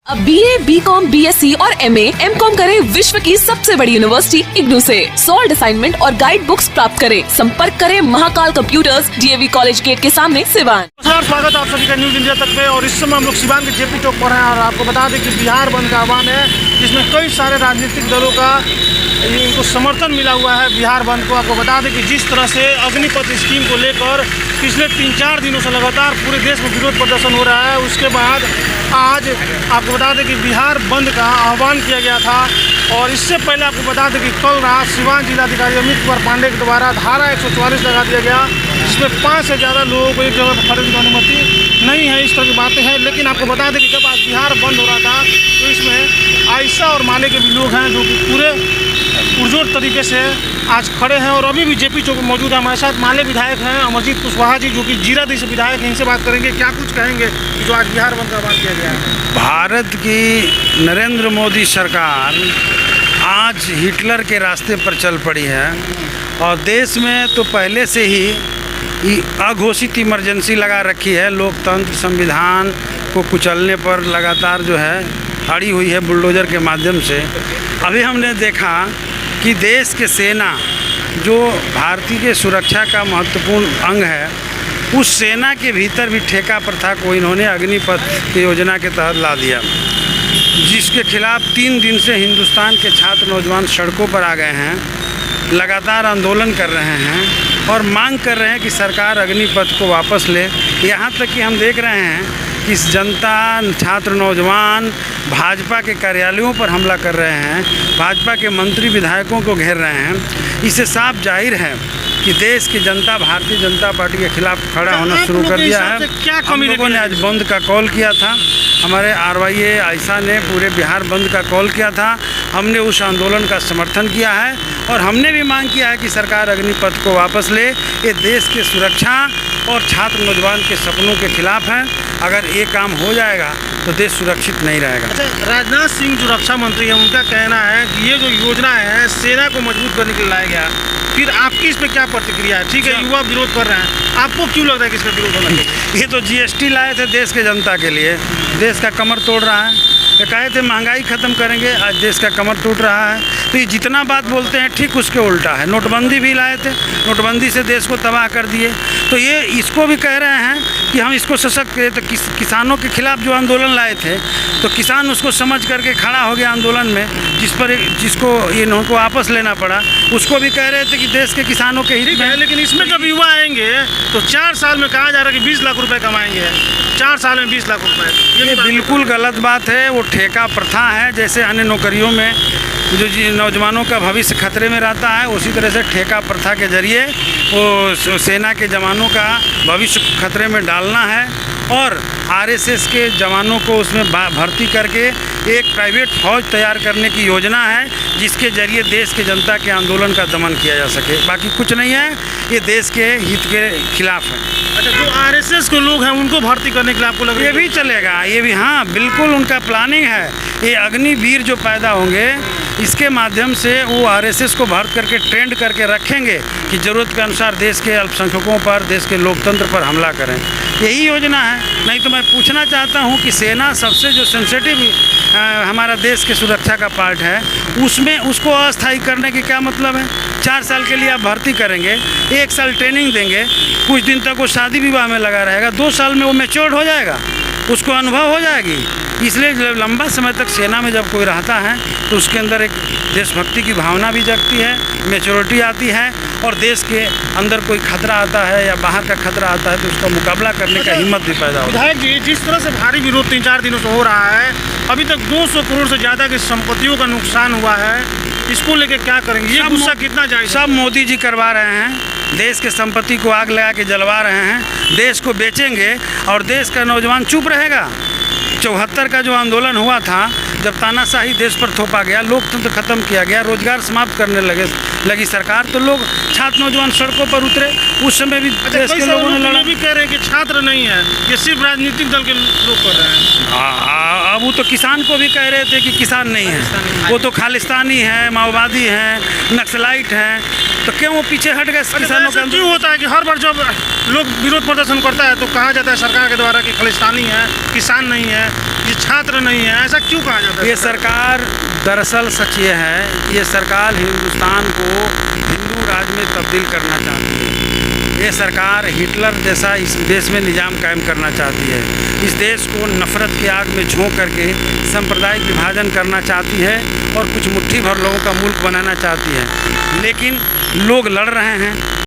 अब BA, BCom, BSc और MA, MCom करें विश्व की सबसे बड़ी यूनिवर्सिटी इग्नू से। सॉल्ड असाइनमेंट और गाइड बुक्स प्राप्त करें। संपर्क करें Mahakal computers, DAV college gate के सामने, सिवान। स्वागत है आप सभी का न्यूज इंडिया तक पे। और इस समय हम लोग सिवान के JP चौक पर हैं और आपको बता दें कि बिहार बंद का आह्वान है, जिसमें कई सारे राजनीतिक दलों का इनको समर्थन मिला हुआ है बिहार बंद को। आपको बता दें कि जिस तरह से अग्निपथ स्कीम को लेकर पिछले 3-4 दिनों से लगातार पूरे देश में विरोध प्रदर्शन हो रहा है, उसके बाद आज आपको बता दें कि बिहार बंद का आह्वान किया गया था। और इससे पहले आपको बता दें कि कल रात सिवान जिलाधिकारी अमित कुमार पांडे के द्वारा धारा 144 लगा दिया गया, जिसमें 5 से ज़्यादा लोगों को एक जगह पर खड़े होने की अनुमति नहीं है। इस तरह की बातें हैं। लेकिन आपको बता दें कि जब आज बिहार बंद हो रहा था तो इसमें आयशा और माले के भी लोग हैं जो कि पूरे पुरजोर तरीके से आज खड़े हैं और अभी भी JP चौक में मौजूद है। हमारे साथ माले विधायक हैं अमरजीत कुशवाहा जी, जो कि जीरादेई से विधायक हैं। इनसे बात करेंगे, क्या कुछ कहेंगे जो आज बिहार बंद का आह्वान किया गया है। भारत की नरेंद्र मोदी सरकार आज हिटलर के रास्ते पर चल पड़ी है और देश में तो पहले से ही अघोषित इमरजेंसी लगा रखी है। लोकतंत्र संविधान को कुचलने पर लगातार जो है अड़ी हुई है बुलडोज़र के माध्यम से। अभी हमने देखा कि देश के सेना जो भारतीय के सुरक्षा का महत्वपूर्ण अंग है, उस सेना के भीतर भी ठेका प्रथा को इन्होंने अग्निपथ की योजना के तहत ला दिया, जिसके खिलाफ 3 दिन से हिंदुस्तान के छात्र नौजवान सड़कों पर आ गए हैं, लगातार आंदोलन कर रहे हैं और मांग कर रहे हैं कि सरकार अग्निपथ को वापस ले। यहाँ तक कि हम देख रहे हैं कि जनता, छात्र, नौजवान भाजपा के कार्यालयों पर हमला कर रहे हैं, भाजपा के मंत्री विधायकों को घेर रहे हैं। इससे साफ जाहिर है कि देश की जनता भारतीय जनता पार्टी के खिलाफ खड़ा होना शुरू कर दिया है। हम लोगों ने आज बंद का कॉल किया था, हमारे RYA आयशा ने पूरे बिहार बंद का कॉल किया था। हमने उस आंदोलन का समर्थन किया है और हमने भी मांग किया है कि सरकार अग्निपथ को वापस ले। ये देश की सुरक्षा और छात्र नौजवान के सपनों के खिलाफ है। अगर ये काम हो जाएगा तो देश सुरक्षित नहीं रहेगा। अच्छा, राजनाथ सिंह जो रक्षा मंत्री हैं, उनका कहना है कि ये जो योजना है सेना को मजबूत करने के लिए लाया गया। फिर आपकी इस पर क्या प्रतिक्रिया है? ठीक है, युवा विरोध कर रहे हैं, आपको क्यों लगता है कि इसका विरोध होना चाहिए? ये तो GST लाए थे देश के जनता के लिए, देश का कमर तोड़ रहा है। ये कहे थे महंगाई ख़त्म करेंगे, आज देश का कमर टूट रहा है। तो ये जितना बात बोलते हैं ठीक उसके उल्टा है। नोटबंदी भी लाए थे, नोटबंदी से देश को तबाह कर दिए। तो ये इसको भी कह रहे हैं कि हम इसको सशक्त करें। तो किसानों के खिलाफ जो आंदोलन लाए थे तो किसान उसको समझ करके खड़ा हो गया आंदोलन में, जिसको इनको वापस लेना पड़ा। उसको भी कह रहे थे कि देश के किसानों के हित में। लेकिन इसमें जब युवा आएंगे तो 4 साल में कहा जा रहा है कि 20 लाख रुपए कमाएंगे। 4 साल में 20 लाख रुपए, ये बिल्कुल गलत बात है। वो ठेका प्रथा है। जैसे अन्य नौकरियों में जो नौजवानों का भविष्य खतरे में रहता है, उसी तरह से ठेका प्रथा के जरिए वो सेना के जवानों का भविष्य खतरे में डालना है और RSS के जवानों को उसमें भर्ती करके एक प्राइवेट फौज तैयार करने की योजना है, जिसके जरिए देश के जनता के आंदोलन का दमन किया जा सके। बाकी कुछ नहीं है, ये देश के हित के खिलाफ है। अच्छा, जो RSS के लोग हैं उनको भर्ती करने के लिए आपको लग रहा है? ये भी चलेगा, ये भी, हाँ बिल्कुल उनका प्लानिंग है। ये अग्निवीर जो पैदा होंगे, इसके माध्यम से वो RSS को भर्ती करके ट्रेंड करके रखेंगे कि ज़रूरत के अनुसार देश के अल्पसंख्यकों पर, देश के लोकतंत्र पर हमला करें। यही योजना है। नहीं तो मैं पूछना चाहता हूँ कि सेना सबसे जो सेंसिटिव हमारा देश के सुरक्षा का पार्ट है, उसमें उसको अस्थायी करने की क्या मतलब है? 4 साल के लिए आप भर्ती करेंगे, 1 साल ट्रेनिंग देंगे, कुछ दिन तक वो शादी विवाह में लगा रहेगा, 2 साल में वो मैच्योर्ड हो जाएगा, उसको अनुभव हो जाएगी। इसलिए लंबा समय तक सेना में जब कोई रहता है तो उसके अंदर एक देशभक्ति की भावना भी जगती है, मैच्योरिटी आती है और देश के अंदर कोई खतरा आता है या बाहर का खतरा आता है तो उसका मुकाबला करने का हिम्मत भी पैदा होता है। विधायक जी, जिस तरह से भारी विरोध 3-4 दिनों से हो रहा है, अभी तक 200 करोड़ से ज़्यादा की संपत्तियों का नुकसान हुआ है, इसको लेके क्या करेंगे? ये गुस्सा कितना जायज़? सब मोदी जी करवा रहे हैं, देश के संपत्ति को आग लगा के जलवा रहे हैं, देश को बेचेंगे और देश का नौजवान चुप रहेगा। 74 का जो आंदोलन हुआ था, जब तानाशाही देश पर थोपा गया, लोकतंत्र खत्म किया गया, रोजगार समाप्त करने लगी सरकार, तो लोग छात्र नौजवान सड़कों पर उतरे। उस समय भी देश के लोगों ने लड़ा। भी कह रहे हैं कि छात्र नहीं है, ये सिर्फ राजनीतिक दल के लोग कर रहे हैं। अब वो तो किसान को भी कह रहे थे कि किसान नहीं है, वो तो खालिस्तानी है, माओवादी हैं, नक्सलाइट हैं, तो क्यों वो पीछे हट गए किसानों ऐसा का? क्यों होता है कि हर बार जब लोग विरोध प्रदर्शन करता है तो कहा जाता है सरकार के द्वारा कि खालिस्तानी है, किसान नहीं है, ये छात्र नहीं है, ऐसा क्यों कहा जाता है? ये सरकार, दरअसल सच ये है कि ये सरकार हिंदुस्तान को हिंदू राज में तब्दील करना चाहती है। ये सरकार हिटलर जैसा इस देश में निज़ाम कायम करना चाहती है। इस देश को नफ़रत की आग में झोंक करके सांप्रदायिक विभाजन करना चाहती है और कुछ मुट्ठी भर लोगों का मुल्क बनाना चाहती है। लेकिन लोग लड़ रहे हैं।